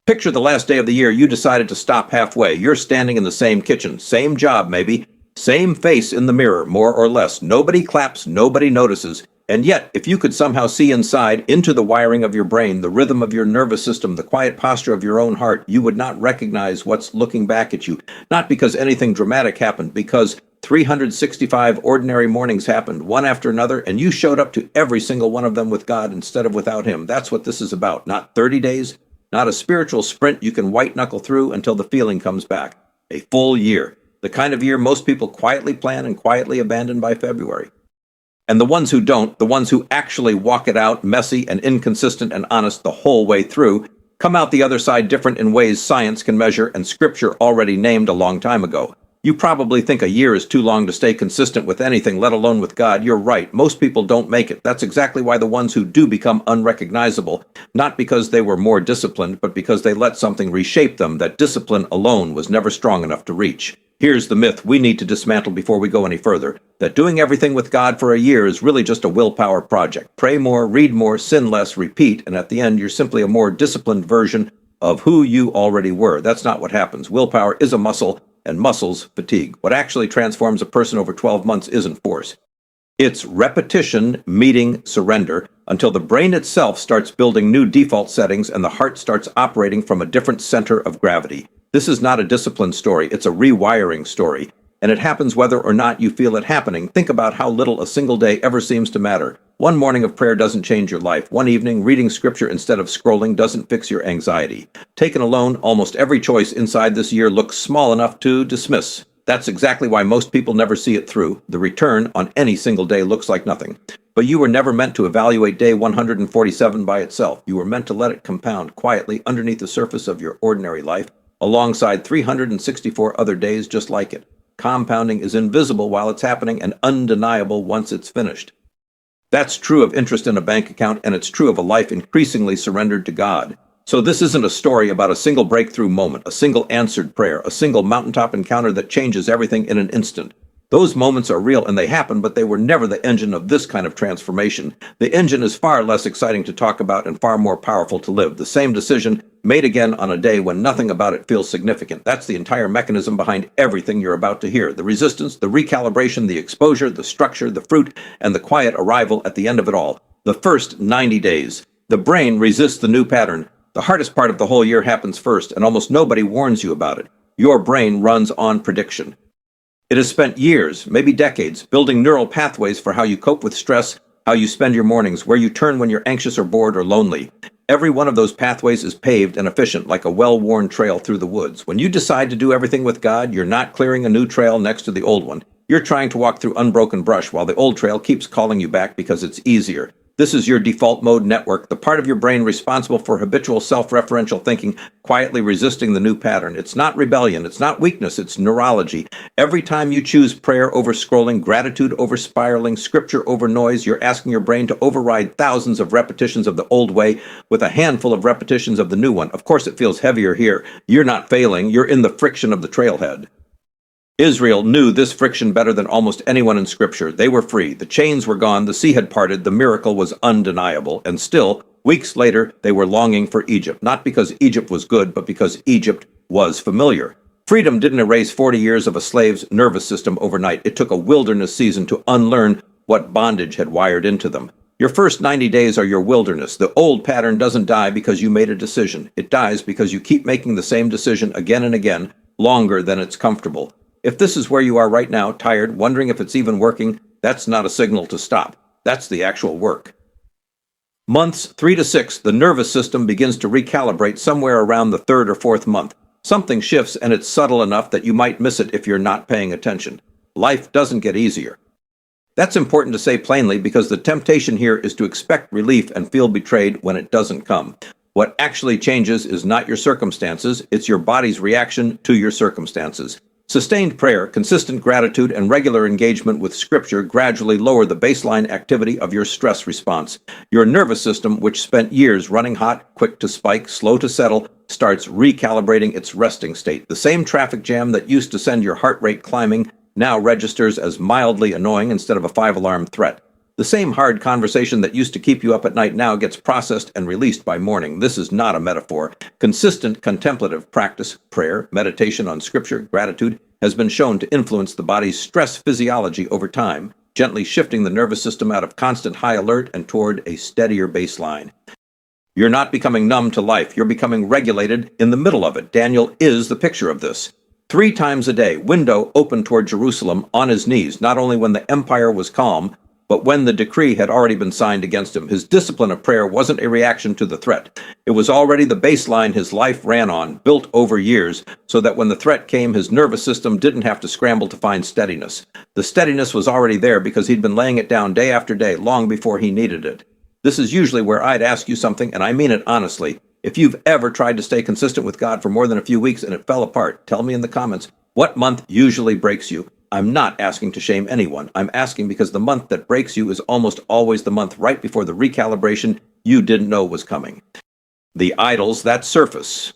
Picture the last day of the year you decided to stop halfway. You're standing in the same kitchen, same job maybe, same face in the mirror, more or less. Nobody claps, nobody notices. And yet, if you could somehow see inside, into the wiring of your brain, the rhythm of your nervous system, the quiet posture of your own heart, you would not recognize what's looking back at you. Not because anything dramatic happened, because 365 ordinary mornings happened, one after another, and you showed up to every single one of them with God instead of without Him. That's what this is about. Not 30 days, not a spiritual sprint you can white-knuckle through until the feeling comes back. A full year. The kind of year most people quietly plan and quietly abandon by February. And the ones who don't, the ones who actually walk it out messy and inconsistent and honest the whole way through, come out the other side different in ways science can measure and Scripture already named a long time ago. You probably think a year is too long to stay consistent with anything, let alone with God. You're right. Most people don't make it. That's exactly why the ones who do become unrecognizable, not because they were more disciplined, but because they let something reshape them that discipline alone was never strong enough to reach. Here's the myth we need to dismantle before we go any further, that doing everything with God for a year is really just a willpower project. Pray more, read more, sin less, repeat, and at the end you're simply a more disciplined version of who you already were. That's not what happens. Willpower is a muscle, and muscles fatigue. What actually transforms a person over 12 months isn't force. It's repetition meeting surrender until the brain itself starts building new default settings and the heart starts operating from a different center of gravity. This is not a discipline story, it's a rewiring story. And it happens whether or not you feel it happening. Think about how little a single day ever seems to matter. One morning of prayer doesn't change your life. One evening, reading Scripture instead of scrolling doesn't fix your anxiety. Taken alone, almost every choice inside this year looks small enough to dismiss. That's exactly why most people never see it through. The return on any single day looks like nothing. But you were never meant to evaluate day 147 by itself. You were meant to let it compound quietly underneath the surface of your ordinary life, alongside 364 other days just like it. Compounding is invisible while it's happening and undeniable once it's finished. That's true of interest in a bank account, and it's true of a life increasingly surrendered to God. So this isn't a story about a single breakthrough moment, a single answered prayer, a single mountaintop encounter that changes everything in an instant. Those moments are real and they happen, but they were never the engine of this kind of transformation. The engine is far less exciting to talk about and far more powerful to live. The same decision made again on a day when nothing about it feels significant. That's the entire mechanism behind everything you're about to hear. The resistance, the recalibration, the exposure, the structure, the fruit, and the quiet arrival at the end of it all. The first 90 days. The brain resists the new pattern. The hardest part of the whole year happens first, and almost nobody warns you about it. Your brain runs on prediction. It has spent years, maybe decades, building neural pathways for how you cope with stress, how you spend your mornings, where you turn when you're anxious or bored or lonely. Every one of those pathways is paved and efficient, like a well-worn trail through the woods. When you decide to do everything with God, you're not clearing a new trail next to the old one. You're trying to walk through unbroken brush while the old trail keeps calling you back because it's easier. This is your default mode network, the part of your brain responsible for habitual self-referential thinking, quietly resisting the new pattern. It's not rebellion, it's not weakness, it's neurology. Every time you choose prayer over scrolling, gratitude over spiraling, scripture over noise, you're asking your brain to override thousands of repetitions of the old way with a handful of repetitions of the new one. Of course, it feels heavier here. You're not failing, you're in the friction of the trailhead. Israel knew this friction better than almost anyone in Scripture. They were free. The chains were gone. The sea had parted. The miracle was undeniable. And still, weeks later, they were longing for Egypt. Not because Egypt was good, but because Egypt was familiar. Freedom didn't erase 40 years of a slave's nervous system overnight. It took a wilderness season to unlearn what bondage had wired into them. Your first 90 days are your wilderness. The old pattern doesn't die because you made a decision. It dies because you keep making the same decision again and again, longer than it's comfortable. If this is where you are right now, tired, wondering if it's even working, that's not a signal to stop. That's the actual work. Months 3 to 6, the nervous system begins to recalibrate somewhere around the 3rd or 4th month. Something shifts and it's subtle enough that you might miss it if you're not paying attention. Life doesn't get easier. That's important to say plainly because the temptation here is to expect relief and feel betrayed when it doesn't come. What actually changes is not your circumstances, it's your body's reaction to your circumstances. Sustained prayer, consistent gratitude, and regular engagement with Scripture gradually lower the baseline activity of your stress response. Your nervous system, which spent years running hot, quick to spike, slow to settle, starts recalibrating its resting state. The same traffic jam that used to send your heart rate climbing now registers as mildly annoying instead of a 5-alarm threat. The same hard conversation that used to keep you up at night now gets processed and released by morning. This is not a metaphor. Consistent contemplative practice, prayer, meditation on scripture, gratitude, has been shown to influence the body's stress physiology over time, gently shifting the nervous system out of constant high alert and toward a steadier baseline. You're not becoming numb to life. You're becoming regulated in the middle of it. Daniel is the picture of this. 3 times a day, window open toward Jerusalem on his knees, not only when the empire was calm, but when the decree had already been signed against him. His discipline of prayer wasn't a reaction to the threat. It was already the baseline his life ran on, built over years, so that when the threat came, his nervous system didn't have to scramble to find steadiness. The steadiness was already there because he'd been laying it down day after day, long before he needed it. This is usually where I'd ask you something, and I mean it honestly. If you've ever tried to stay consistent with God for more than a few weeks and it fell apart, tell me in the comments what month usually breaks you. I'm not asking to shame anyone. I'm asking because the month that breaks you is almost always the month right before the recalibration you didn't know was coming. The idols that surface.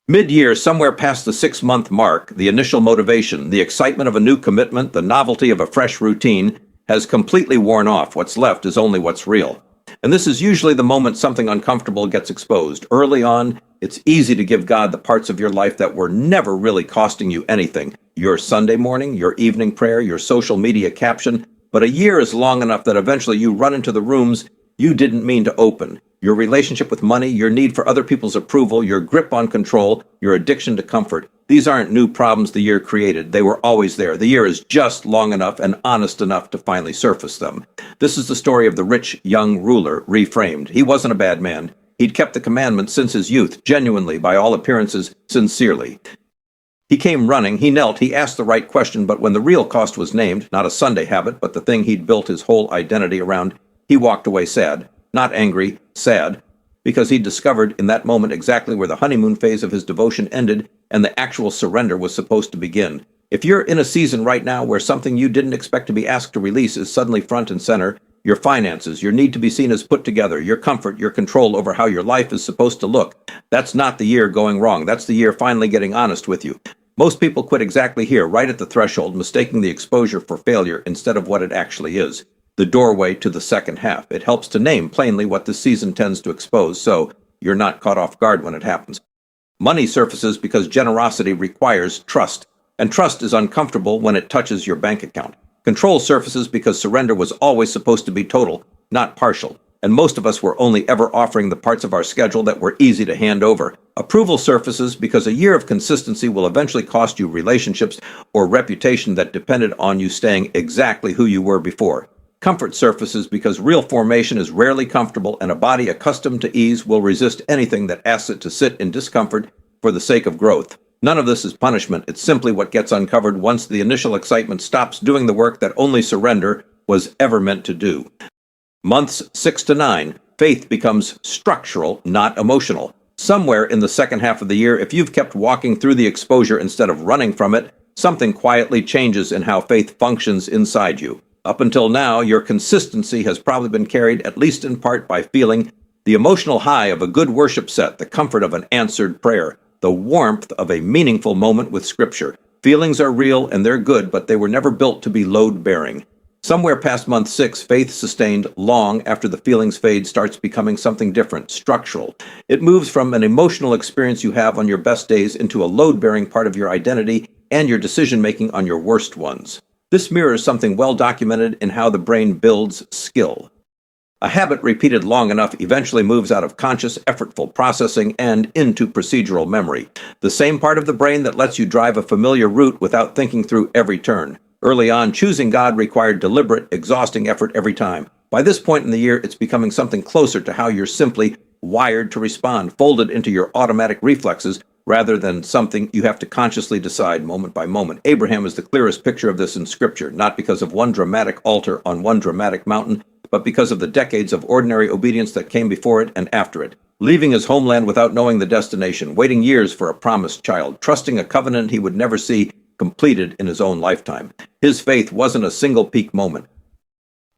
Mid-year, somewhere past the 6-month mark, the initial motivation, the excitement of a new commitment, the novelty of a fresh routine, has completely worn off. What's left is only what's real. And this is usually the moment something uncomfortable gets exposed. Early on, it's easy to give God the parts of your life that were never really costing you anything. Your Sunday morning, your evening prayer, your social media caption. But a year is long enough that eventually you run into the rooms you didn't mean to open. Your relationship with money, your need for other people's approval, your grip on control, your addiction to comfort. These aren't new problems the year created. They were always there. The year is just long enough and honest enough to finally surface them. This is the story of the rich young ruler reframed. He wasn't a bad man. He'd kept the commandments since his youth, genuinely, by all appearances, sincerely. He came running, he knelt, he asked the right question, but when the real cost was named, not a Sunday habit, but the thing he'd built his whole identity around, he walked away sad. Not angry, sad, because he'd discovered in that moment exactly where the honeymoon phase of his devotion ended and the actual surrender was supposed to begin. If you're in a season right now where something you didn't expect to be asked to release is suddenly front and center, your finances, your need to be seen as put together, your comfort, your control over how your life is supposed to look, that's not the year going wrong. That's the year finally getting honest with you. Most people quit exactly here, right at the threshold, mistaking the exposure for failure instead of what it actually is. The doorway to the second half. It helps to name plainly what this season tends to expose, so you're not caught off guard when it happens. Money surfaces because generosity requires trust, and trust is uncomfortable when it touches your bank account. Control surfaces because surrender was always supposed to be total, not partial, and most of us were only ever offering the parts of our schedule that were easy to hand over. Approval surfaces because a year of consistency will eventually cost you relationships or reputation that depended on you staying exactly who you were before. Comfort surfaces because real formation is rarely comfortable, and a body accustomed to ease will resist anything that asks it to sit in discomfort for the sake of growth. None of this is punishment. It's simply what gets uncovered once the initial excitement stops doing the work that only surrender was ever meant to do. Months 6 to 9, faith becomes structural, not emotional. Somewhere in the second half of the year, if you've kept walking through the exposure instead of running from it, something quietly changes in how faith functions inside you. Up until now, your consistency has probably been carried, at least in part, by feeling the emotional high of a good worship set, the comfort of an answered prayer, the warmth of a meaningful moment with Scripture. Feelings are real and they're good, but they were never built to be load-bearing. Somewhere past month 6, faith sustained long after the feelings fade starts becoming something different, structural. It moves from an emotional experience you have on your best days into a load-bearing part of your identity and your decision-making on your worst ones. This mirrors something well documented in how the brain builds skill. A habit repeated long enough eventually moves out of conscious, effortful processing and into procedural memory, the same part of the brain that lets you drive a familiar route without thinking through every turn. Early on, choosing God required deliberate, exhausting effort every time. By this point in the year, it's becoming something closer to how you're simply wired to respond, folded into your automatic reflexes, rather than something you have to consciously decide moment by moment. Abraham is the clearest picture of this in Scripture, not because of one dramatic altar on one dramatic mountain, but because of the decades of ordinary obedience that came before it and after it. Leaving his homeland without knowing the destination, waiting years for a promised child, trusting a covenant he would never see completed in his own lifetime. His faith wasn't a single peak moment.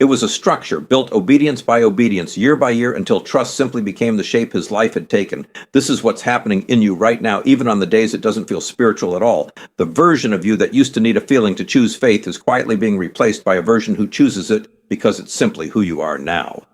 It was a structure built obedience by obedience, year by year, until trust simply became the shape his life had taken. This is what's happening in you right now, even on the days it doesn't feel spiritual at all. The version of you that used to need a feeling to choose faith is quietly being replaced by a version who chooses it because it's simply who you are now.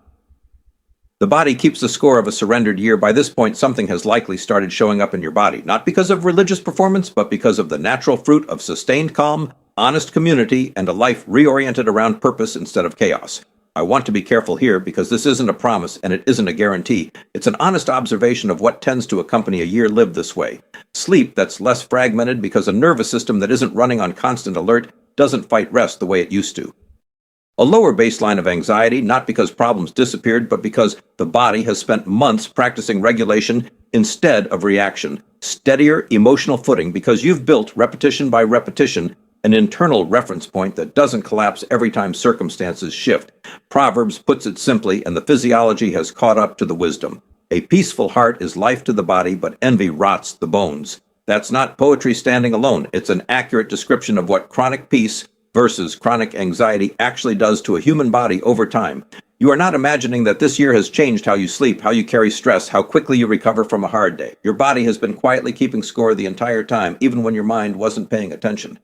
The body keeps the score of a surrendered year. By this point, something has likely started showing up in your body, not because of religious performance, but because of the natural fruit of sustained calm, honest community, and a life reoriented around purpose instead of chaos. I want to be careful here because this isn't a promise and it isn't a guarantee. It's an honest observation of what tends to accompany a year lived this way. Sleep that's less fragmented because a nervous system that isn't running on constant alert doesn't fight rest the way it used to. A lower baseline of anxiety, not because problems disappeared, but because the body has spent months practicing regulation instead of reaction. Steadier emotional footing because you've built, repetition by repetition, an internal reference point that doesn't collapse every time circumstances shift. Proverbs puts it simply, and the physiology has caught up to the wisdom. A peaceful heart is life to the body, but envy rots the bones. That's not poetry standing alone. It's an accurate description of what chronic peace versus chronic anxiety actually does to a human body over time. You are not imagining that this year has changed how you sleep, how you carry stress, how quickly you recover from a hard day. Your body has been quietly keeping score the entire time, even when your mind wasn't paying attention.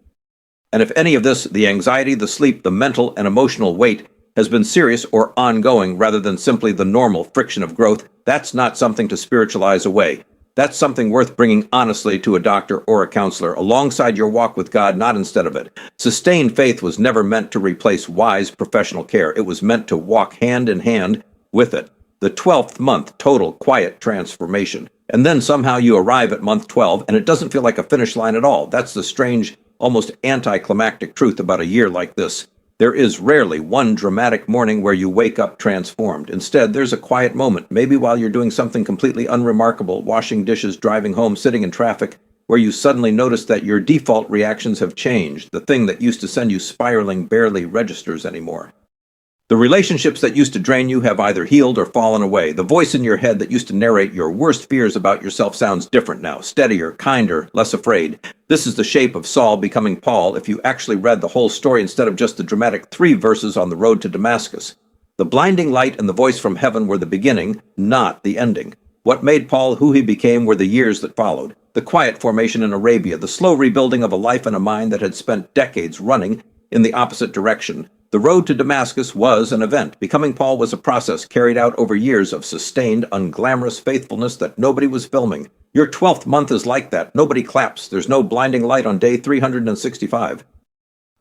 And if any of this, the anxiety, the sleep, the mental and emotional weight, has been serious or ongoing rather than simply the normal friction of growth, that's not something to spiritualize away. That's something worth bringing honestly to a doctor or a counselor alongside your walk with God, not instead of it. Sustained faith was never meant to replace wise professional care. It was meant to walk hand in hand with it. The 12th month, total quiet transformation. And then somehow you arrive at month 12 and it doesn't feel like a finish line at all. That's the strange, almost anticlimactic truth about a year like this. There is rarely one dramatic morning where you wake up transformed. Instead, there's a quiet moment, maybe while you're doing something completely unremarkable, washing dishes, driving home, sitting in traffic, where you suddenly notice that your default reactions have changed. The thing that used to send you spiraling barely registers anymore. The relationships that used to drain you have either healed or fallen away. The voice in your head that used to narrate your worst fears about yourself sounds different now, steadier, kinder, less afraid. This is the shape of Saul becoming Paul if you actually read the whole story instead of just the dramatic 3 verses on the road to Damascus. The blinding light and the voice from heaven were the beginning, not the ending. What made Paul who he became were the years that followed. The quiet formation in Arabia, the slow rebuilding of a life and a mind that had spent decades running in the opposite direction. The road to Damascus was an event. Becoming Paul was a process carried out over years of sustained, unglamorous faithfulness that nobody was filming. Your 12th month is like that. Nobody claps. There's no blinding light on day 365.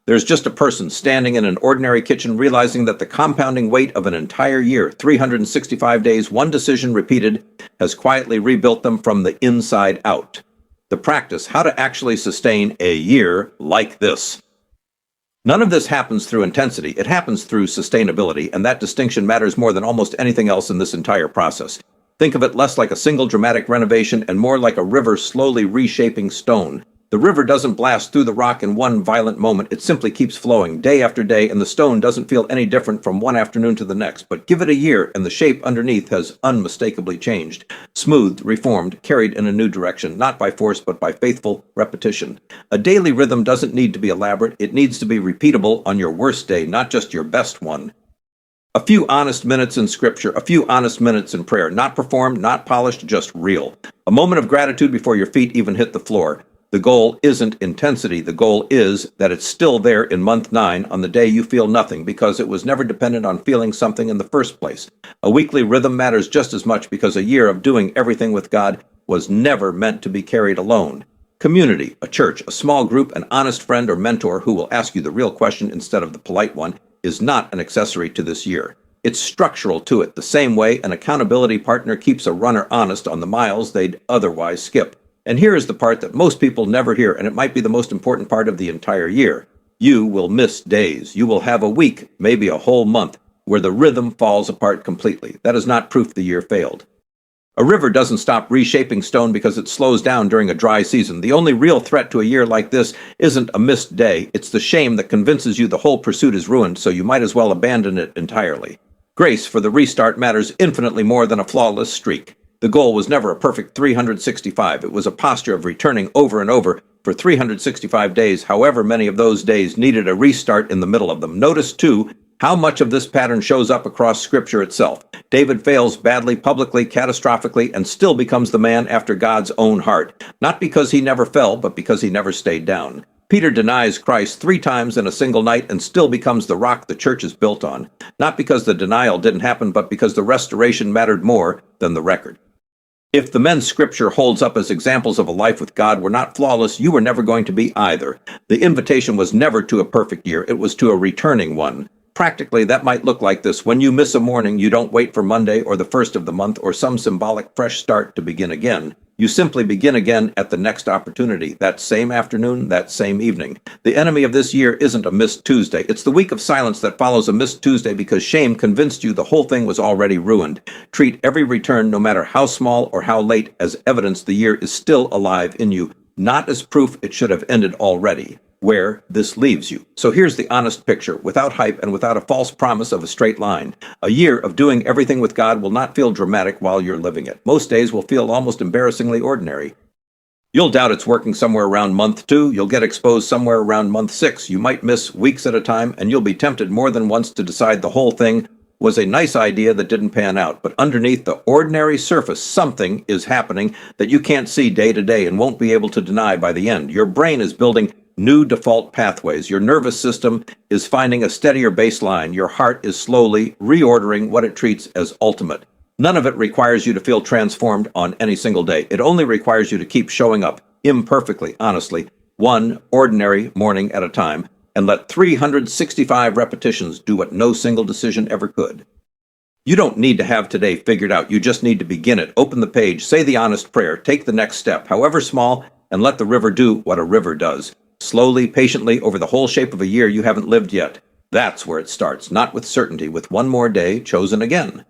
There's just a person standing in an ordinary kitchen realizing that the compounding weight of an entire year, 365 days, one decision repeated, has quietly rebuilt them from the inside out. The practice, how to actually sustain a year like this. None of this happens through intensity. It happens through sustainability, and that distinction matters more than almost anything else in this entire process. Think of it less like a single dramatic renovation and more like a river slowly reshaping stone. The river doesn't blast through the rock in one violent moment. It simply keeps flowing day after day, and the stone doesn't feel any different from one afternoon to the next. But give it a year, and the shape underneath has unmistakably changed. Smoothed, reformed, carried in a new direction, not by force, but by faithful repetition. A daily rhythm doesn't need to be elaborate. It needs to be repeatable on your worst day, not just your best one. A few honest minutes in Scripture, a few honest minutes in prayer, not performed, not polished, just real. A moment of gratitude before your feet even hit the floor. The goal isn't intensity. The goal is that it's still there in month 9 on the day you feel nothing because it was never dependent on feeling something in the first place. A weekly rhythm matters just as much because a year of doing everything with God was never meant to be carried alone. Community, a church, a small group, an honest friend or mentor who will ask you the real question instead of the polite one is not an accessory to this year. It's structural to it, the same way an accountability partner keeps a runner honest on the miles they'd otherwise skip. And here is the part that most people never hear, and it might be the most important part of the entire year. You will miss days. You will have a week, maybe a whole month, where the rhythm falls apart completely. That is not proof the year failed. A river doesn't stop reshaping stone because it slows down during a dry season. The only real threat to a year like this isn't a missed day. It's the shame that convinces you the whole pursuit is ruined, so you might as well abandon it entirely. Grace for the restart matters infinitely more than a flawless streak. The goal was never a perfect 365. It was a posture of returning over and over for 365 days, however many of those days needed a restart in the middle of them. Notice, too, How much of this pattern shows up across Scripture itself? David fails badly, publicly, catastrophically, and still becomes the man after God's own heart, not because he never fell, but because he never stayed down. Peter denies Christ 3 times in a single night and still becomes the rock the church is built on, not because the denial didn't happen, but because the restoration mattered more than the record. If the men's Scripture holds up as examples of a life with God were not flawless, you were never going to be either. The invitation was never to a perfect year, it was to a returning one. Practically, that might look like this. When you miss a morning, you don't wait for Monday or the first of the month or some symbolic fresh start to begin again. You simply begin again at the next opportunity, that same afternoon, that same evening. The enemy of this year isn't a missed Tuesday. It's the week of silence that follows a missed Tuesday because shame convinced you the whole thing was already ruined. Treat every return, no matter how small or how late, as evidence the year is still alive in you, not as proof it should have ended already. Where this leaves you. So here's the honest picture, without hype and without a false promise of a straight line. A year of doing everything with God will not feel dramatic while you're living it. Most days will feel almost embarrassingly ordinary. You'll doubt it's working somewhere around month 2. You'll get exposed somewhere around month 6. You might miss weeks at a time, and you'll be tempted more than once to decide the whole thing was a nice idea that didn't pan out. But underneath the ordinary surface, something is happening that you can't see day to day and won't be able to deny by the end. Your brain is building new default pathways. Your nervous system is finding a steadier baseline. Your heart is slowly reordering what it treats as ultimate. None of it requires you to feel transformed on any single day. It only requires you to keep showing up imperfectly, honestly, one ordinary morning at a time, and let 365 repetitions do what no single decision ever could. You don't need to have today figured out. You just need to begin it. Open the page, say the honest prayer, take the next step, however small, and let the river do what a river does. Slowly, patiently, over the whole shape of a year you haven't lived yet. That's where it starts, not with certainty, with one more day chosen again.